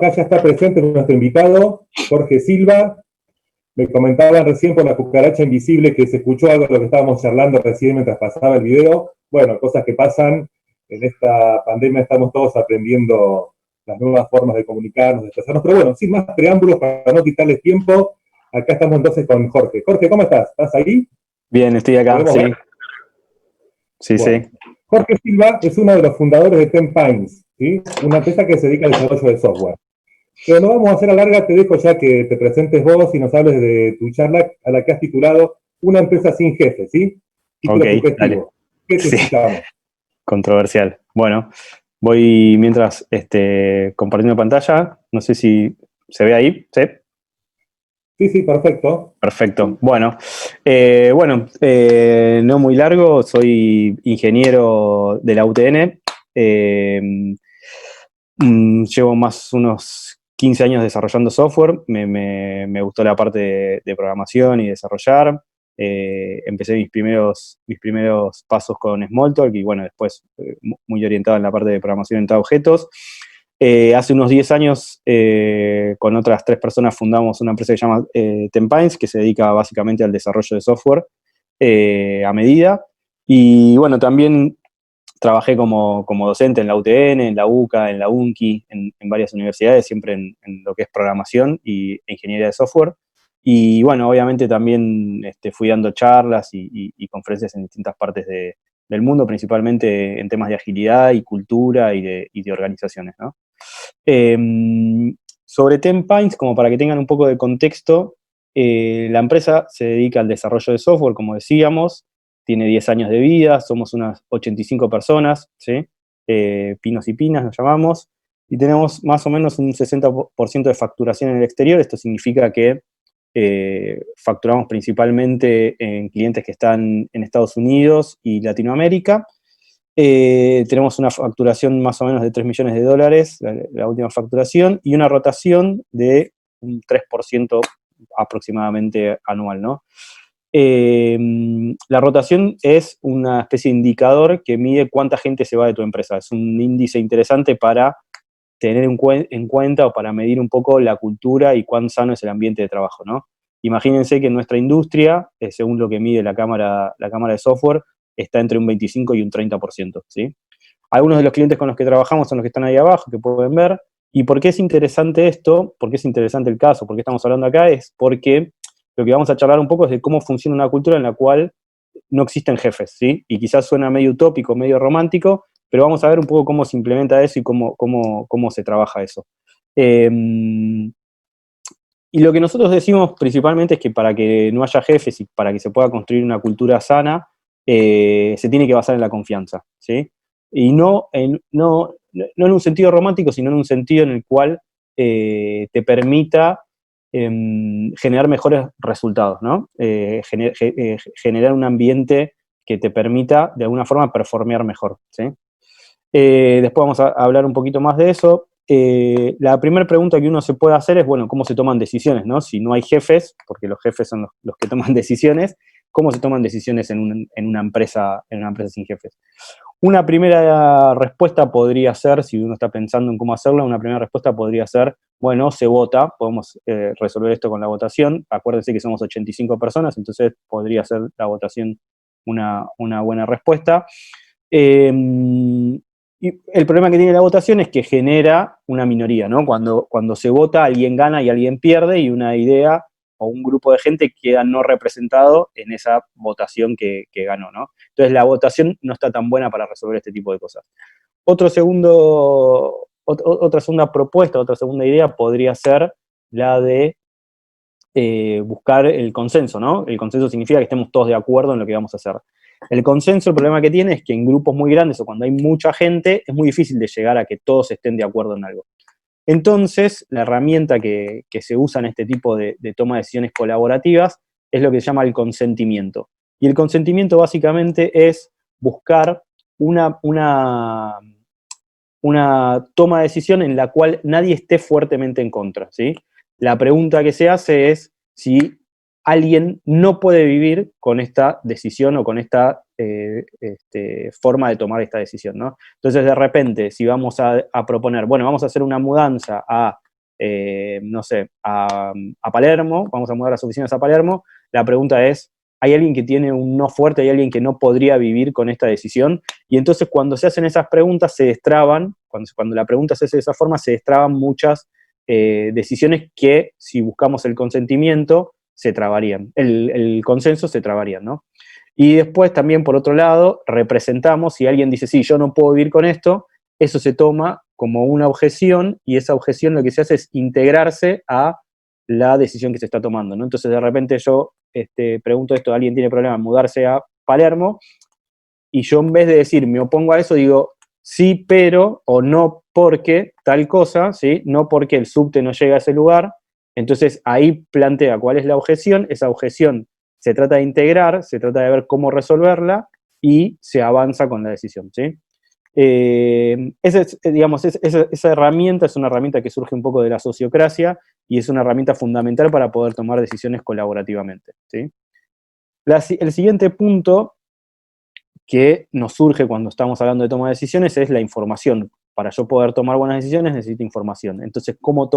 acá ya está presente nuestro invitado, Jorge Silva. Me comentaban recién por la cucaracha invisible que se escuchó algo de lo que estábamos charlando recién mientras pasaba el video. Bueno, cosas que pasan. En esta pandemia estamos todos aprendiendo las nuevas formas de comunicarnos, de expresarnos. Pero bueno, sin más preámbulos, para no quitarles tiempo, acá estamos entonces con Jorge. Jorge, ¿cómo estás? ¿Estás ahí? Bien, estoy acá, sí. Ver? Sí, bueno, sí. Jorge Silva es uno de los fundadores de Ten Pines, ¿sí? Una empresa que se dedica al desarrollo de software. Pero no vamos a hacer a larga, te dejo ya que te presentes vos y nos hables de tu charla a la que has titulado Una empresa sin jefe, ¿sí? Título sugestivo. ¿Qué te escuchamos? Controversial. Bueno, voy mientras compartiendo pantalla. No sé si se ve ahí, ¿sí? Sí, perfecto. Perfecto. Bueno, no muy largo, soy ingeniero de la UTN. Llevo más unos 15 años desarrollando software. Me gustó la parte de programación y desarrollar. Empecé mis primeros pasos con Smalltalk y bueno, después muy orientado en la parte de programación orientada a objetos. Hace unos 10 años, con otras 3 personas, fundamos una empresa que se llama Ten Pines, que se dedica básicamente al desarrollo de software a medida. Y bueno, también trabajé como docente en la UTN, en la UCA, en la UNCI, en varias universidades, siempre en lo que es programación y ingeniería de software. Y bueno, obviamente también fui dando charlas y conferencias en distintas partes del mundo, principalmente en temas de agilidad y cultura y de organizaciones, ¿no? Sobre Ten Pines, como para que tengan un poco de contexto, la empresa se dedica al desarrollo de software, como decíamos, tiene 10 años de vida, somos unas 85 personas, ¿sí? Pinos y pinas nos llamamos, y tenemos más o menos un 60% de facturación en el exterior. Esto significa que facturamos principalmente en clientes que están en Estados Unidos y Latinoamérica. Tenemos una facturación más o menos de $3 millones, la última facturación, y una rotación de un 3% aproximadamente anual, ¿no? La rotación es una especie de indicador que mide cuánta gente se va de tu empresa. Es un índice interesante para tener en cuenta o para medir un poco la cultura y cuán sano es el ambiente de trabajo, ¿no? Imagínense que en nuestra industria, según lo que mide la cámara de software, está entre un 25 y un 30%, ¿sí? Algunos de los clientes con los que trabajamos son los que están ahí abajo, que pueden ver. ¿Y por qué es interesante esto? ¿Por qué es interesante el caso? ¿Por qué estamos hablando acá? Es porque lo que vamos a charlar un poco es de cómo funciona una cultura en la cual no existen jefes, ¿sí? Y quizás suena medio utópico, medio romántico, pero vamos a ver un poco cómo se implementa eso y cómo se trabaja eso. Y lo que nosotros decimos principalmente es que para que no haya jefes y para que se pueda construir una cultura sana, se tiene que basar en la confianza, ¿sí? Y no en un sentido romántico, sino en un sentido en el cual te permita generar mejores resultados, ¿no? Generar un ambiente que te permita, de alguna forma, performear mejor, ¿sí? Después vamos a hablar un poquito más de eso. La primera pregunta que uno se puede hacer es, bueno, ¿cómo se toman decisiones, no? Si no hay jefes, porque los jefes son los que toman decisiones, ¿cómo se toman decisiones en una empresa sin jefes? Una primera respuesta podría ser, si uno está pensando en cómo hacerlo, una primera respuesta podría ser, bueno, se vota, podemos resolver esto con la votación. Acuérdense que somos 85 personas, entonces podría ser la votación una buena respuesta. Y el problema que tiene la votación es que genera una minoría, ¿no? Cuando se vota, alguien gana y alguien pierde, y una idea o un grupo de gente queda no representado en esa votación que ganó, ¿no? Entonces la votación no está tan buena para resolver este tipo de cosas. Otra segunda propuesta, otra segunda idea podría ser la de buscar el consenso, ¿no? El consenso significa que estemos todos de acuerdo en lo que vamos a hacer. El consenso, el problema que tiene es que en grupos muy grandes o cuando hay mucha gente, es muy difícil de llegar a que todos estén de acuerdo en algo. Entonces, la herramienta que se usa en este tipo de toma de decisiones colaborativas es lo que se llama el consentimiento. Y el consentimiento básicamente es buscar una toma de decisión en la cual nadie esté fuertemente en contra, ¿sí? La pregunta que se hace es si alguien no puede vivir con esta decisión o con esta forma de tomar esta decisión, ¿no? Entonces, de repente, si vamos a proponer, bueno, vamos a hacer una mudanza a no sé, a Palermo, vamos a mudar las oficinas a Palermo, la pregunta es, ¿hay alguien que tiene un no fuerte, hay alguien que no podría vivir con esta decisión? Y entonces cuando se hacen esas preguntas se destraban, cuando la pregunta se hace de esa forma, se destraban muchas decisiones que, si buscamos el consentimiento, se trabarían, el consenso se trabarían, ¿no? Y después también, por otro lado, representamos, si alguien dice, sí, yo no puedo vivir con esto, eso se toma como una objeción, y esa objeción lo que se hace es integrarse a la decisión que se está tomando, ¿no? Entonces, de repente yo pregunto esto, ¿alguien tiene problema en mudarse a Palermo? Y yo, en vez de decir, me opongo a eso, digo, sí, pero, o no porque tal cosa, ¿sí? No porque el subte no llega a ese lugar. Entonces, ahí plantea cuál es la objeción, esa objeción se trata de integrar, se trata de ver cómo resolverla, y se avanza con la decisión, ¿sí? Digamos, esa herramienta es una herramienta que surge un poco de la sociocracia, y es una herramienta fundamental para poder tomar decisiones colaborativamente, ¿sí? El siguiente punto que nos surge cuando estamos hablando de toma de decisiones es la información. Para yo poder tomar buenas decisiones necesito información. Entonces, ¿cómo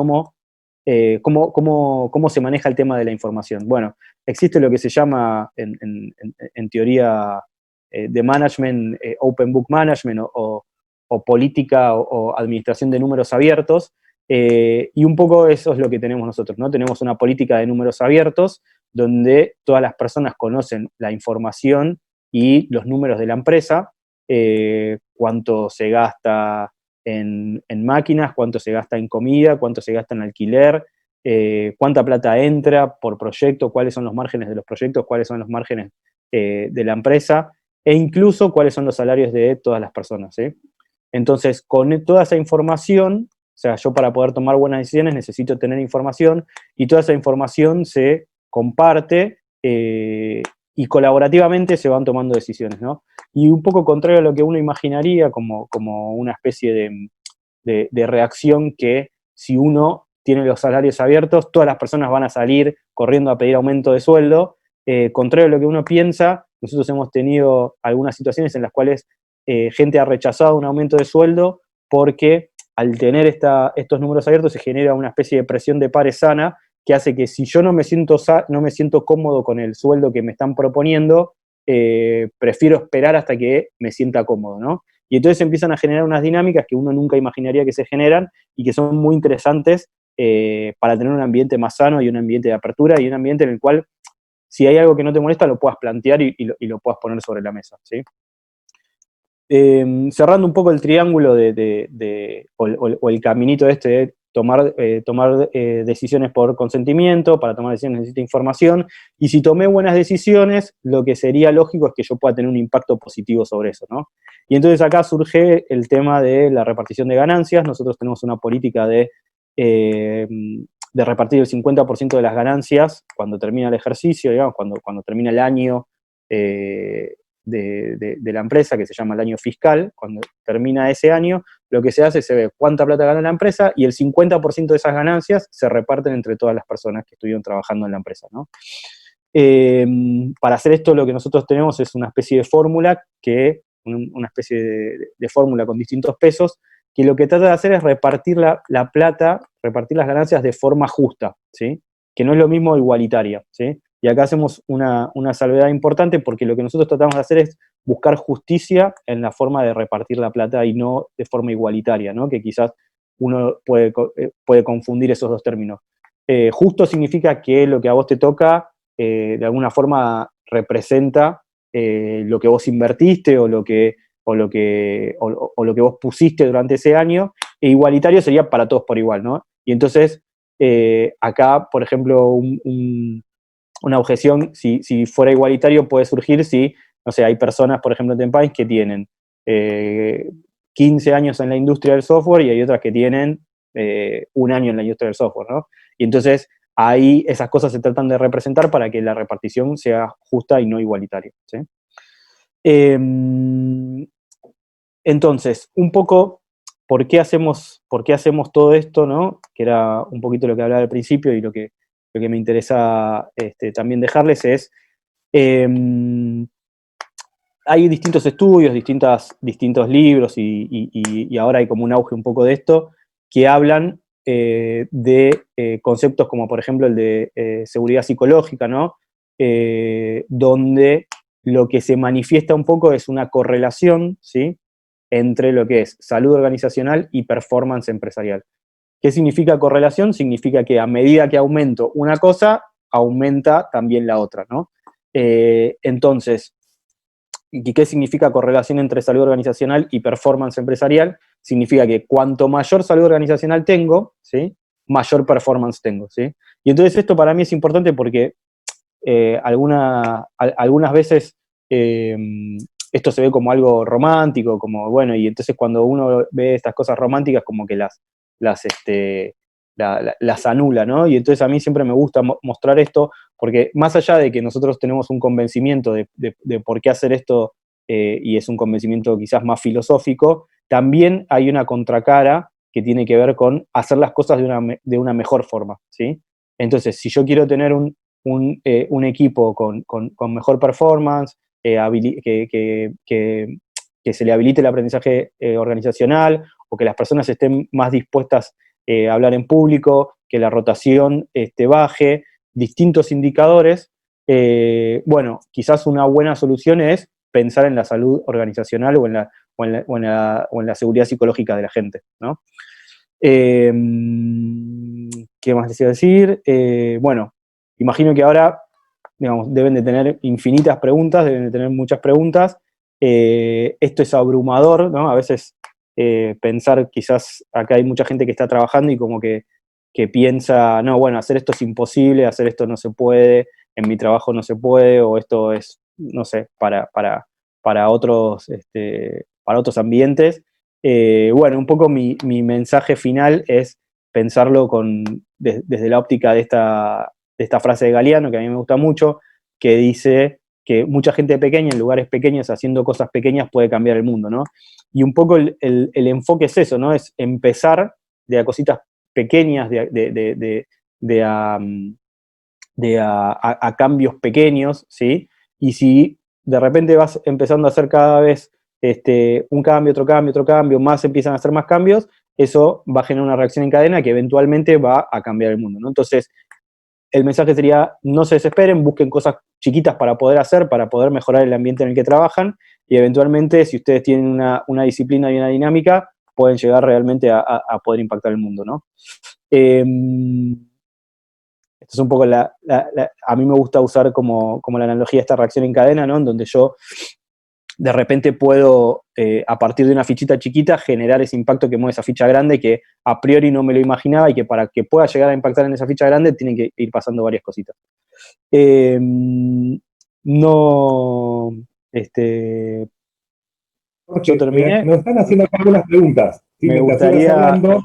se maneja el tema de la información? Bueno, existe lo que se llama en teoría de management, open book management, o política o administración de números abiertos, y un poco eso es lo que tenemos nosotros, ¿no? Tenemos una política de números abiertos donde todas las personas conocen la información y los números de la empresa, cuánto se gasta en máquinas, cuánto se gasta en comida, cuánto se gasta en alquiler, cuánta plata entra por proyecto, cuáles son los márgenes de los proyectos, cuáles son los márgenes de la empresa, e incluso cuáles son los salarios de todas las personas, ¿sí? Entonces, con toda esa información, o sea, yo para poder tomar buenas decisiones necesito tener información, y toda esa información se comparte, y colaborativamente se van tomando decisiones, ¿no? Y un poco contrario a lo que uno imaginaría como una especie de reacción, que si uno tiene los salarios abiertos, todas las personas van a salir corriendo a pedir aumento de sueldo. Contrario a lo que uno piensa, nosotros hemos tenido algunas situaciones en las cuales gente ha rechazado un aumento de sueldo porque, al tener estos números abiertos, se genera una especie de presión de pares sana, que hace que, si yo no me siento cómodo con el sueldo que me están proponiendo, prefiero esperar hasta que me sienta cómodo, ¿no? Y entonces empiezan a generar unas dinámicas que uno nunca imaginaría que se generan, y que son muy interesantes para tener un ambiente más sano, y un ambiente de apertura, y un ambiente en el cual, si hay algo que no te molesta, lo puedas plantear y lo puedas poner sobre la mesa, ¿sí? Cerrando un poco el triángulo o el caminito de tomar decisiones por consentimiento. Para tomar decisiones necesito información, y si tomé buenas decisiones, lo que sería lógico es que yo pueda tener un impacto positivo sobre eso, ¿no? Y entonces acá surge el tema de la repartición de ganancias. Nosotros tenemos una política de repartir el 50% de las ganancias cuando termina el ejercicio, digamos, cuando termina el año de la empresa, que se llama el año fiscal. Cuando termina ese año, lo que se hace, se ve cuánta plata gana la empresa, y el 50% de esas ganancias se reparten entre todas las personas que estuvieron trabajando en la empresa, ¿no? Para hacer esto, lo que nosotros tenemos es una especie de fórmula, una especie de fórmula con distintos pesos, que lo que trata de hacer es repartir la plata, repartir las ganancias de forma justa, ¿sí? Que no es lo mismo igualitaria, ¿sí? Y acá hacemos una salvedad importante, porque lo que nosotros tratamos de hacer es buscar justicia en la forma de repartir la plata, y no de forma igualitaria, ¿no? Que quizás uno puede confundir esos dos términos. Justo significa que lo que a vos te toca, de alguna forma, representa lo que vos invertiste, o lo que vos pusiste durante ese año. E igualitario sería para todos por igual, ¿no? Y entonces, acá, por ejemplo, una objeción, si fuera igualitario, puede surgir si, no sé, hay personas, por ejemplo, en Tenpines, que tienen 15 años en la industria del software, y hay otras que tienen un año en la industria del software, ¿no? Y entonces ahí esas cosas se tratan de representar para que la repartición sea justa y no igualitaria, ¿sí? Entonces, un poco, ¿por qué hacemos todo esto, ¿no? Que era un poquito lo que hablaba al principio, y lo que me interesa también dejarles es, hay distintos estudios, distintos libros, y ahora hay como un auge un poco de esto, que hablan de conceptos como, por ejemplo, el de seguridad psicológica, ¿no? Donde lo que se manifiesta un poco es una correlación, ¿sí?, entre lo que es salud organizacional y performance empresarial. ¿Qué significa correlación? Significa que a medida que aumento una cosa, aumenta también la otra, ¿no? Entonces, ¿y qué significa correlación entre salud organizacional y performance empresarial? Significa que cuanto mayor salud organizacional tengo, ¿sí?, mayor performance tengo, ¿sí? Y entonces esto para mí es importante porque algunas veces eh, esto se ve como algo romántico, como bueno, y entonces cuando uno ve estas cosas románticas como que las anula, ¿no? Y entonces a mí siempre me gusta mostrar esto, porque más allá de que nosotros tenemos un convencimiento de por qué hacer esto, y es un convencimiento quizás más filosófico, también hay una contracara que tiene que ver con hacer las cosas de una mejor forma, ¿sí? Entonces, si yo quiero tener un equipo con mejor performance, que se le habilite el aprendizaje organizacional, o que las personas estén más dispuestas a hablar en público, que la rotación baje, distintos indicadores. Bueno, quizás una buena solución es pensar en la salud organizacional o en la seguridad psicológica de la gente, ¿no? ¿Qué más les iba a decir? Bueno, imagino que ahora, digamos, deben de tener infinitas preguntas, deben de tener muchas preguntas. Esto es abrumador, ¿no? A veces pensar, quizás acá hay mucha gente que está trabajando y como que piensa, no, bueno, hacer esto es imposible, hacer esto no se puede, en mi trabajo no se puede, o esto es, no sé, para otros ambientes. Bueno, un poco mi mensaje final es pensarlo desde la óptica de esta frase de Galeano, que a mí me gusta mucho, que dice que mucha gente pequeña en lugares pequeños haciendo cosas pequeñas puede cambiar el mundo, ¿no? Y un poco el enfoque es eso, ¿no? Es empezar de a cositas pequeñas, a cambios pequeños, ¿sí? Y si de repente vas empezando a hacer cada vez un cambio, otro cambio, más empiezan a hacer más cambios, eso va a generar una reacción en cadena que eventualmente va a cambiar el mundo, ¿no? Entonces, el mensaje sería, no se desesperen, busquen cosas chiquitas para poder hacer, para poder mejorar el ambiente en el que trabajan, y eventualmente, si ustedes tienen una disciplina y una dinámica, pueden llegar realmente a poder impactar el mundo, ¿no? Esto es un poco a mí me gusta usar como la analogía esta reacción en cadena, ¿no? En donde yo de repente puedo, a partir de una fichita chiquita, generar ese impacto que mueve esa ficha grande que a priori no me lo imaginaba y que para que pueda llegar a impactar en esa ficha grande tienen que ir pasando varias cositas. No, yo Jorge, terminé. nos están haciendo acá algunas preguntas. ¿Sí? Me Mientras sigas gustaría, hablando.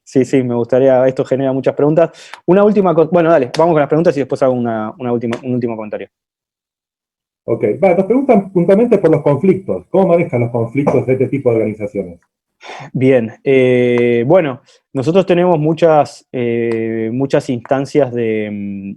sí, me gustaría, esto genera muchas preguntas. Una última cosa, bueno, dale, vamos con las preguntas y después hago un último comentario. Ok, nos preguntan puntualmente por los conflictos. ¿Cómo manejan los conflictos de este tipo de organizaciones? Bien, bueno, nosotros tenemos muchas instancias de,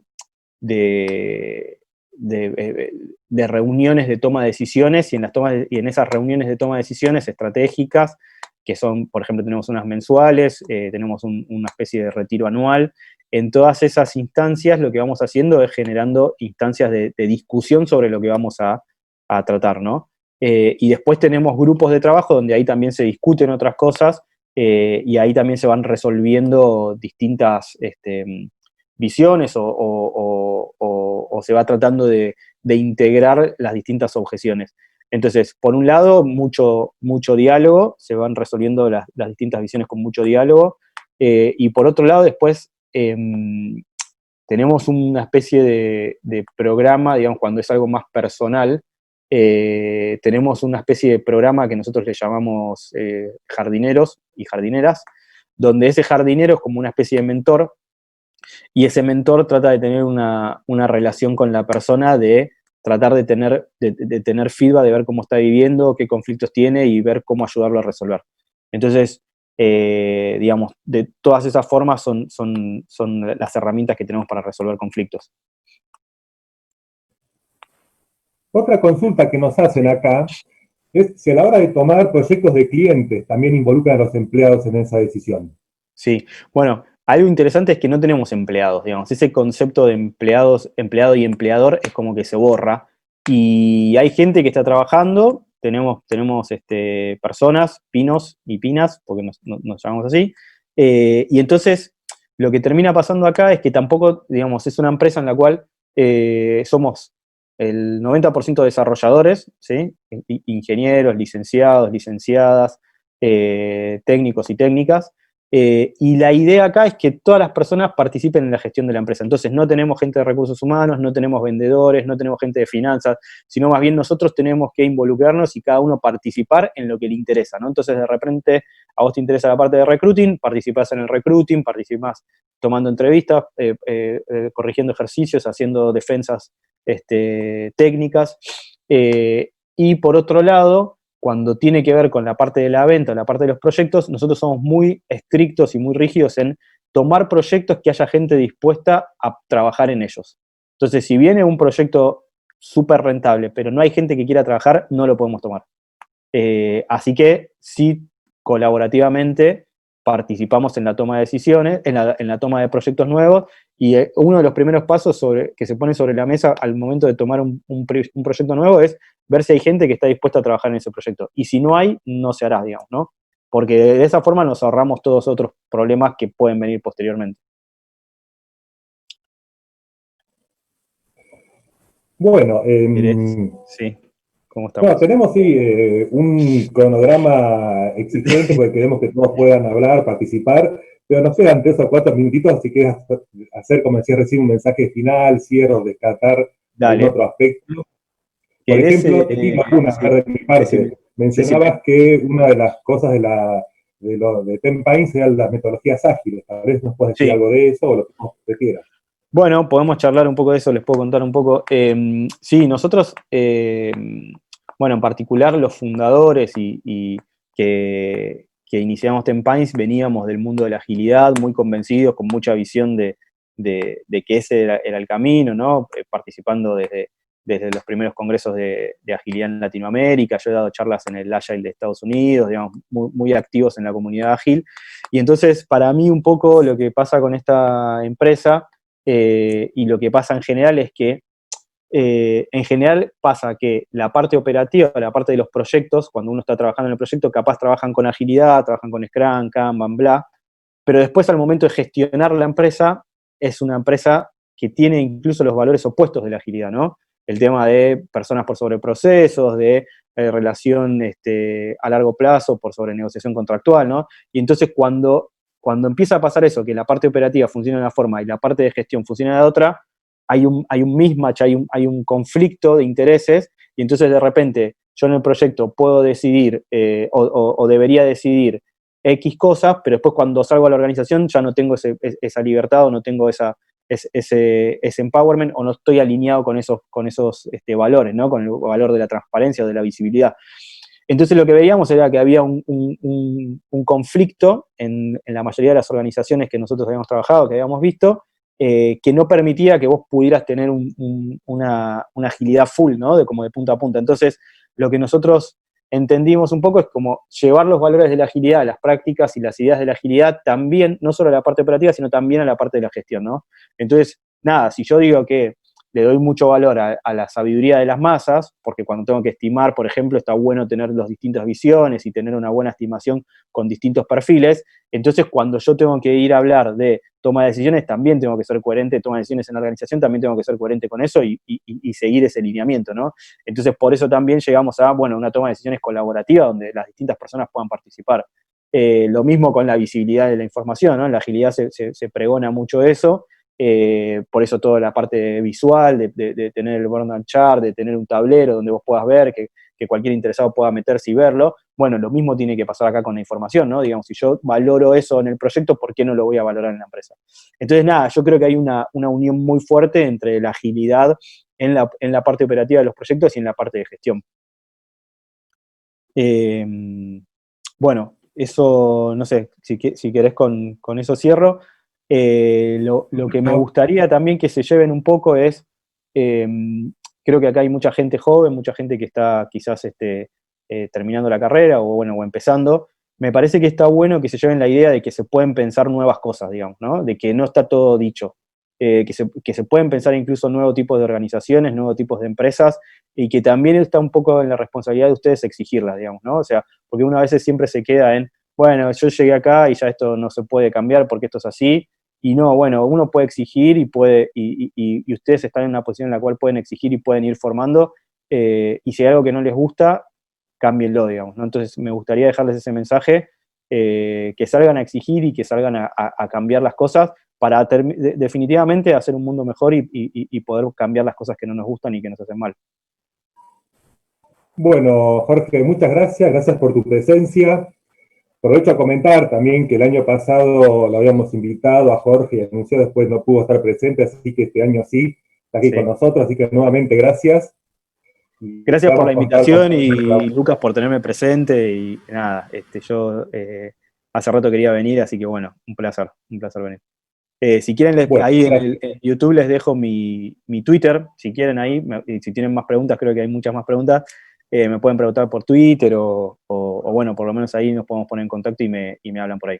de reuniones de toma de decisiones, y en esas reuniones de toma de decisiones estratégicas, que son, por ejemplo, tenemos unas mensuales, tenemos una especie de retiro anual. En todas esas instancias lo que vamos haciendo es generando instancias de discusión sobre lo que vamos a tratar, ¿no? Y después tenemos grupos de trabajo donde ahí también se discuten otras cosas, y ahí también se van resolviendo distintas visiones, o se va tratando de integrar las distintas objeciones. Entonces, por un lado, mucho diálogo, se van resolviendo las distintas visiones con mucho diálogo, y por otro lado, después tenemos una especie de programa, digamos, cuando es algo más personal, tenemos una especie de programa que nosotros le llamamos jardineros y jardineras, donde ese jardinero es como una especie de mentor, y ese mentor trata de tener una relación con la persona, de tratar de tener feedback, de ver cómo está viviendo, qué conflictos tiene y ver cómo ayudarlo a resolver. Entonces, digamos, de todas esas formas son las herramientas que tenemos para resolver conflictos. Otra consulta que nos hacen acá es si a la hora de tomar proyectos de clientes también involucran a los empleados en esa decisión. Sí, bueno, algo interesante es que no tenemos empleados, digamos. Ese concepto de empleados, empleado y empleador es como que se borra. Y hay gente que está trabajando, tenemos personas, pinos y pinas, porque nos llamamos así. Y entonces, lo que termina pasando acá es que tampoco, digamos, es una empresa en la cual somos el 90% desarrolladores, ¿sí? Ingenieros, licenciados, licenciadas, técnicos y técnicas. Y la idea acá es que todas las personas participen en la gestión de la empresa. Entonces no tenemos gente de recursos humanos, no tenemos vendedores, no tenemos gente de finanzas, sino más bien nosotros tenemos que involucrarnos y cada uno participar en lo que le interesa, ¿no? Entonces de repente a vos te interesa la parte de recruiting, participás en el recruiting, participás tomando entrevistas, corrigiendo ejercicios, haciendo defensas técnicas. Y por otro lado, cuando tiene que ver con la parte de la venta, la parte de los proyectos, nosotros somos muy estrictos y muy rígidos en tomar proyectos que haya gente dispuesta a trabajar en ellos. Entonces, si viene un proyecto súper rentable, pero no hay gente que quiera trabajar, no lo podemos tomar. Así que sí, colaborativamente participamos en la toma de decisiones, en la toma de proyectos nuevos, y uno de los primeros pasos que se pone sobre la mesa al momento de tomar un proyecto nuevo es ver si hay gente que está dispuesta a trabajar en ese proyecto. Y si no hay, no se hará, digamos, ¿no? Porque de esa forma nos ahorramos todos otros problemas que pueden venir posteriormente. Bueno, ¿Querés? Sí. ¿Cómo bueno, estamos? tenemos sí un cronograma exigente porque queremos que todos puedan hablar, participar, pero nos quedan 3 o 4 minutitos, así que hacer, como decía recién, un mensaje final, cierre o descartar algún Dale. otro aspecto. Por ¿Querés? ejemplo, te digo algunas, a Sí, ver, de mi decime, parte. decime. Mencionabas que una de las cosas de Ten Pines eran las metodologías ágiles. Tal vez nos puedes decir Sí. algo de eso o lo que vos prefieras. Bueno, podemos charlar un poco de eso, les puedo contar un poco. Sí, nosotros, bueno, en particular los fundadores y que iniciamos Tempines veníamos del mundo de la agilidad, muy convencidos, con mucha visión de que ese era el camino, ¿no? Participando desde los primeros congresos de agilidad en Latinoamérica. Yo he dado charlas en el Agile de Estados Unidos, digamos, muy activos en la comunidad ágil. Y entonces, para mí, un poco lo que pasa con esta empresa y lo que pasa en general es que en general pasa que la parte operativa, la parte de los proyectos, cuando uno está trabajando en el proyecto, capaz trabajan con agilidad, trabajan con Scrum, Kanban, bla, pero después al momento de gestionar la empresa, es una empresa que tiene incluso los valores opuestos de la agilidad, ¿no? El tema de personas por sobre procesos, de relación a largo plazo por sobre negociación contractual, ¿no? Y entonces cuando empieza a pasar eso, que la parte operativa funciona de una forma y la parte de gestión funciona de otra, hay un mismatch, hay un conflicto de intereses, y entonces de repente yo en el proyecto puedo decidir o debería decidir X cosas, pero después cuando salgo a la organización ya no tengo esa libertad o no tengo ese empowerment o no estoy alineado con esos valores, ¿no? Con el valor de la transparencia o de la visibilidad. Entonces lo que veíamos era que había un conflicto en la mayoría de las organizaciones que nosotros habíamos trabajado, que habíamos visto, que no permitía que vos pudieras tener una agilidad full, ¿no? Como de punta a punta. Entonces, lo que nosotros entendimos un poco es como llevar los valores de la agilidad, las prácticas y las ideas de la agilidad también, no solo a la parte operativa, sino también a la parte de la gestión, ¿no? Entonces, nada, si yo digo que le doy mucho valor a la sabiduría de las masas, porque cuando tengo que estimar, por ejemplo, está bueno tener las distintas visiones y tener una buena estimación con distintos perfiles. Entonces, cuando yo tengo que ir a hablar de toma de decisiones, también tengo que ser coherente, toma de decisiones en la organización, también tengo que ser coherente con eso y seguir ese lineamiento, ¿no? Entonces, por eso también llegamos a, bueno, una toma de decisiones colaborativa donde las distintas personas puedan participar. Lo mismo con la visibilidad de la información, ¿no? En la agilidad se pregona mucho eso. Por eso toda la parte visual, de tener el burn and chart, de tener un tablero donde vos puedas ver, que cualquier interesado pueda meterse y verlo. Bueno, lo mismo tiene que pasar acá con la información, ¿no? Digamos, si yo valoro eso en el proyecto, ¿por qué no lo voy a valorar en la empresa? Entonces, nada, yo creo que hay una unión muy fuerte entre la agilidad en la parte operativa de los proyectos y en la parte de gestión. Bueno, eso, no sé, si querés con eso cierro. Lo que me No, gustaría también que se lleven un poco es, eh, creo que acá hay mucha gente joven, mucha gente que está quizás terminando la carrera o, bueno, o empezando, me parece que está bueno que se lleven la idea de que se pueden pensar nuevas cosas, digamos, ¿no? De que no está todo dicho. Que se pueden pensar incluso nuevos tipos de organizaciones, nuevos tipos de empresas, y que también está un poco en la responsabilidad de ustedes exigirlas, digamos, ¿no? O sea, porque uno a veces siempre se queda en, bueno, yo llegué acá y ya esto no se puede cambiar porque esto es así, y no, bueno, uno puede exigir y ustedes están en una posición en la cual pueden exigir y pueden ir formando, y si hay algo que no les gusta, cámbienlo, digamos, ¿no? Entonces me gustaría dejarles ese mensaje, que salgan a exigir y que salgan a cambiar las cosas para definitivamente hacer un mundo mejor y poder cambiar las cosas que no nos gustan y que nos hacen mal. Bueno, Jorge, muchas gracias, gracias por tu presencia. Aprovecho a comentar también que el año pasado lo habíamos invitado a Jorge y anunció, después no pudo estar presente, así que este año sí, está aquí con Sí. nosotros, así que nuevamente gracias. Y Gracias por la esperamos contar invitación con... y Lucas por tenerme presente y nada, yo hace rato quería venir, así que bueno, un placer venir. Si quieren, Bueno, ahí gracias. en YouTube les dejo mi Twitter, si quieren ahí, y si tienen más preguntas, creo que hay muchas más preguntas, me pueden preguntar por Twitter o bueno, por lo menos ahí nos podemos poner en contacto y me hablan por ahí.